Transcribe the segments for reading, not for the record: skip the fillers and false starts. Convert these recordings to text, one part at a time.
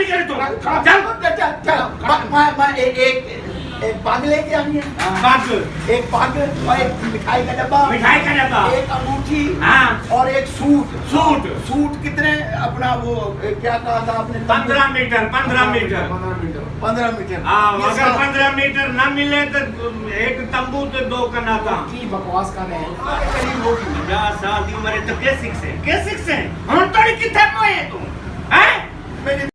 नहीं करे तो चल एक पाग लेके आई है। पाग, एक पाग और एक मिठाई का डब्बा, एक अंगूठी और एक सूट कितने अपना वो क्या कहा था आपने? 15 मीटर 15 मीटर 15 मीटर। अगर 15 मीटर ना मिले तो एक तंबू तो 2 कना था। की बकवास कर रहे हैं। करीब होगी 50 साल की उम्र है तो कैसे से हम तोड़ी किथे मोए तू हैं? मेरी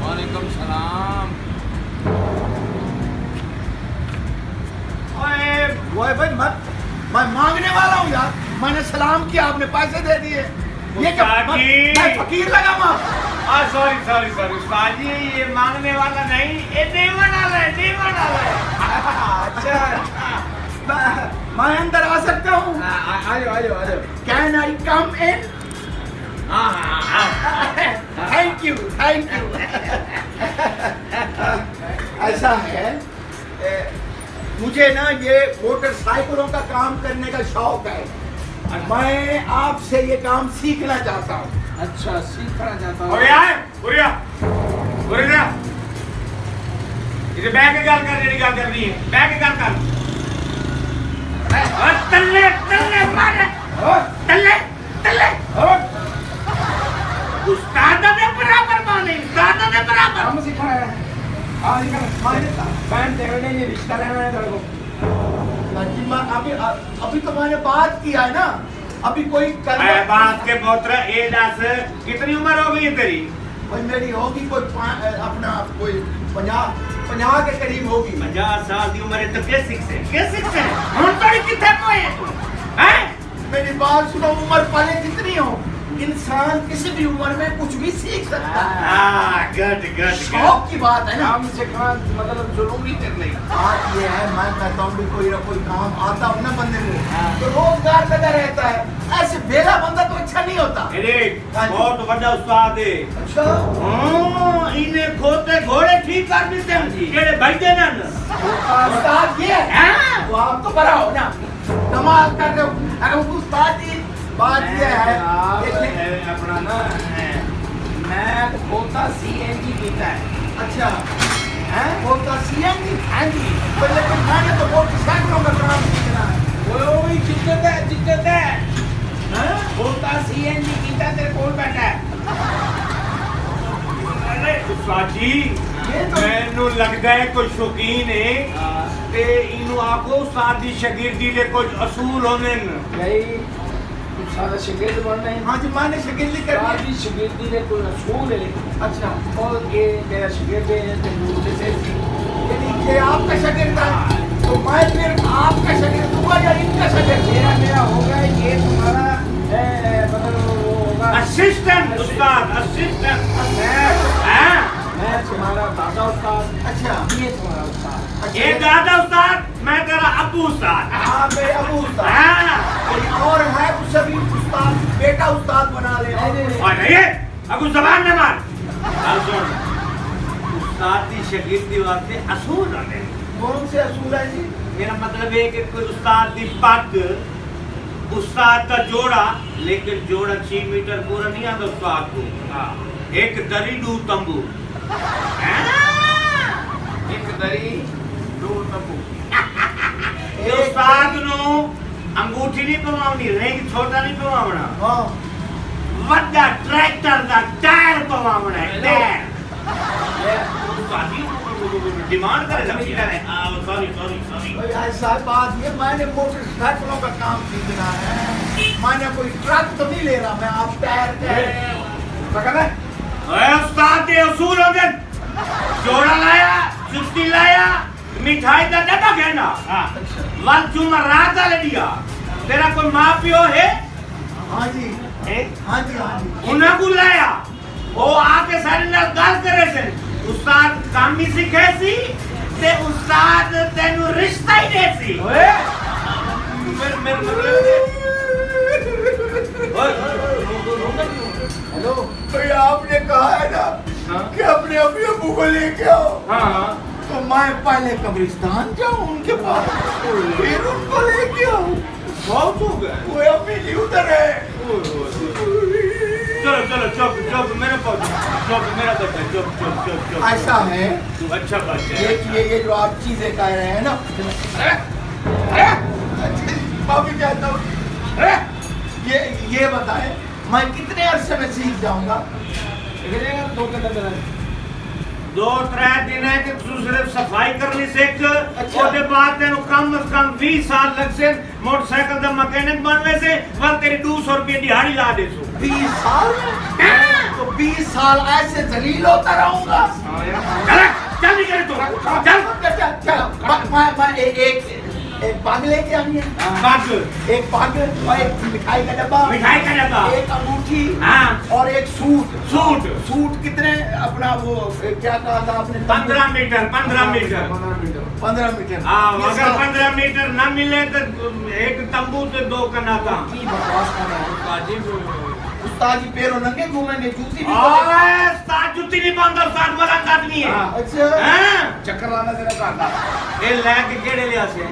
वालेकुम सलाम। ओए भाई मत, मैं मांगने वाला हूँ यार। मैंने सलाम किया, आपने पैसे दे दिए। ये क्या मैं फकीर लगा वहाँ? सॉरी उस्ताद जी, ये मांगने वाला नहीं, ये देवन वाला है। अच्छा मैं अंदर आ सकता हूँ? आ जाओ। Can I come in? Thank you ऐसा है, मुझे ना ये मोटरसाइकिलों का काम करने का शौक है। मैं आपसे ये काम सीखना चाहता हूँ। अच्छा, सीखना चाहता हूँ। उरिया इसे बैग के गल कर, रेडी गल करनी है, बैग के गल कर। तल्ले मारे तल्ले उस्ताद ने बराबर माने, उस्ताद ने बराबर हम सिखाया है। बैंड तेरे लिए रिश्ता लेना है तेरे को। अभी तो मैंने बात किया है ना, अभी कोई बात के पोत्र ए दस कितनी उम्र हो गई है तेरी? भाई मेरी होगी कोई अपना कोई 50 के करीब होगी। 50 साल की उम्र है तो कैसे से हम तो किथे मोए तू हैं? मेरी बात सुनो, उम्र पहले कितनी हो, इंसान किसी भी उम्र में कुछ भी सीख सकता है। गुड शौक की बात है ना। हम सिखा मतलब जरूरी कर नहीं। बात ये है, मैं कहता हूँ कोई ना कोई काम आता हो ना बंदे को तो रोजगार लगा रहता है। ऐसे बेला बंदा तो अच्छा नहीं होता। बहुत बड़ा उस्ताद है। अच्छा इन्हें खोते घोड़े ठीक कर देते हैं जेड़े बैठे ना उस्ताद ये है, वो आप तो बड़ा हो ना, कमाल कर रहे हो। अरे उस्ताद जी बात ये है अपना ना मैं खोता CNG पीता है। अच्छा है, वो तो CNG हाँ जी, पर लेकिन मैंने तो मोटरसाइकिलों का काम सीखना है। वो भी दिक्कत है। खोता CNG पीता तेरे कोल बैठा है। अरे उस्ताद जी, मैनू लगदा है कोई शौकीन है ते इनु आखो उस्ताद दी शागिर्दी दे कुछ असूल होने न। भाई सारा शागिर्द बनना है। हाँ जी, मैंने शागिर्दी करनी है। शागिर्दी ने कोई असूल है। अच्छा, और ये मेरा शागिर्द है तो दूसरे से यानी ये आपका शागिर्द है तो मैं फिर आपका शागिर्द हुआ या इनका शागिर्द? मेरा होगा ये तुम्हारा मतलब वो होगा असिस्टेंट उस्ताद, असिस्टेंट। मैं तुम्हारा दादा उस्ताद। अच्छा, ये तुम्हारा उस्ताद। ये दादा उस्ताद, मैं तेरा अब्बू उस्ताद। हाँ मेरे अबू उस्ताद। और है उसे भी उस्ताद, बेटा उस्ताद बना ले। और ये अबू जबान न मार। सुन, उस्ताद दी शागिर्दी वास्ते असूल होने। कौन से असूल है जी? मेरा मतलब है कि कोई उस्ताद दी पग, उस्ताद का जोड़ा, लेकिन जोड़ा 6 मीटर पूरा नहीं आता उस्ताद को। एक दरी 2 तंबू। एक दरी 2 तंबू। उस्ताद नो अंगूठी नहीं पवावनी, रिंग छोटा नहीं पवावना। हाँ वड्डा ट्रैक्टर दा टायर पवावना है, टायर। डिमांड करे लगी है। सॉरी। ऐसा बात ये, मैंने मोटरसाइकिलों का काम सीखना है। मैंने कोई ट्रक तो नहीं ले रहा, मैं आप टायर उस्ताद दे असूल हो गए। जोड़ा लाया, जुत्ती लाया, मिठाई का डब्बा कहना। वन चुमा रात ले दिया। तेरा कोई माँ प्यो है? हाँ जी हाँ जी। उन्हें को लाया, वो आके सारे नाल गल करे थे। उस्ताद काम भी सीखे सी ते उस्ताद तेनु रिश्ता ही दे सी। हेलो, तो आपने कहा है ना हाँ। कि अपने अभी अबू को लेके आओ। हाँ तो मैं पहले कब्रिस्तान जाऊं उनके पास, फिर उनको लेके आऊं। बहुत हो गए। वो अभी नहीं उधर है। चलो चलो चुप चुप मेरे पास चुप मेरा बच्चा चुप चुप चुप चुप। ऐसा है, तू अच्छा बच्चा है। ये जो आप चीजें कह रहे हैं ना, माफी चाहता हूँ, ये बताएं मैं कितने अरसे में सीख जाऊंगा? 2-3 दिन है कि तू सिर्फ सफाई करनी सीख। अच्छा। उसके बाद तेन कम से कम 20 साल लग से मोटरसाइकिल का मैकेनिक बनने से वह तेरी 200 रुपये दिहाड़ी ला दे सो। 20 साल में? तो 20 साल ऐसे जलील होता रहूंगा? चल नहीं करे तू चल। मैं एक पाग लेके आई है, बात एक पाग और एक मिठाई का डब्बा, मिठाई का डब्बा, एक अंगूठी, हाँ। और एक सूट। सूट कितने अपना वो क्या कहा था आपने? 15 मीटर 15 मीटर 15 मीटर। हाँ ये अगर सब- 15 मीटर न मिले तो एक तंबू से 2 कनाता। की बकवास कर रहे हैं। उस्ताद जी पैरों नंगे घूमेंगे, जूती भी ओए साथ जुत्ती नहीं बांधा, साथ बुलंद आदमी है। अच्छा हाँ? चक्कर लाना से कहता ये लेके केड़े ले आसे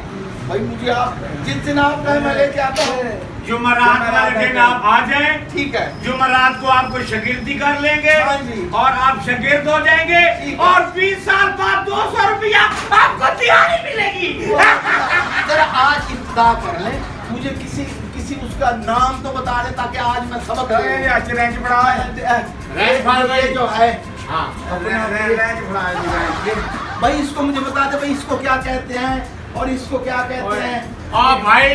भाई, मुझे आप जिस दिन आप कहें मैं लेके आता हूँ। जुमरात वाले दिन आप आ जाएं। ठीक है। जुमरात को आपको शागिर्दी कर लेंगे हाँ जी। और आप शागिर्द हो जाएंगे ठीक है। और 20 साल बाद 200 रुपया आपको दिहाड़ी मिलेगी। जरा आज इब्तिदा कर ले, मुझे किसी उसका नाम तो बता दे ताकि आज मैं सबक ले लूं। अच्छे रेंज बढ़ा ये जो है हाँ अपना रेंज बढ़ा भाई, इसको मुझे बता दे भाई, इसको क्या कहते हैं और इसको क्या कहते हैं? और भाई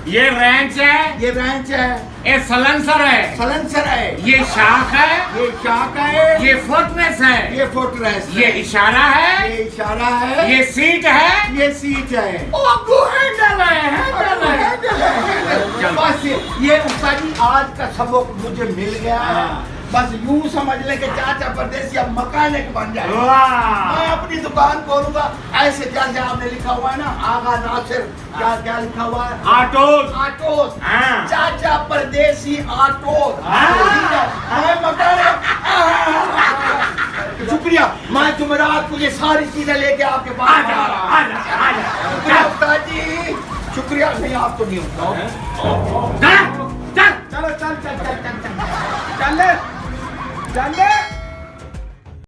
ये रेंच है, ये बेंच है, ये सलेंसर है, सलेंसर है, ये शाख है, ये चाक है, ये फुटनेस है, ये फुटरेस्ट ये है, इशारा है, ये इशारा है, ये सीट है, ये सीट है, हैंडल है, हैंडल है। हैंडल है। बस ये उस्ताद जी आज का सबक मुझे मिल गया है। हाँ। बस यूं समझ ले कि चाचा परदेसी अब मैकेनिक बन जाए। वाह मैं अपनी दुकान खोलूंगा ऐसे, जैसे आपने लिखा हुआ है ना, आगा नासिर, क्या लिखा हुआ है? ऑटोस। आटोस। हाँ। चाचा परदेसी आटोस। हाँ। ठीक है, मैं मैकेनिक। शुक्रिया, मैं जुमेरात को ये सारी चीजें लेके आपके पास आजा आ रहा हूं। आजा आजा शुक्रिया उस्ताद जी, शुक्रिया। नहीं, आप तो नहीं होता। चल चल चलो चल चल चल चल चल चल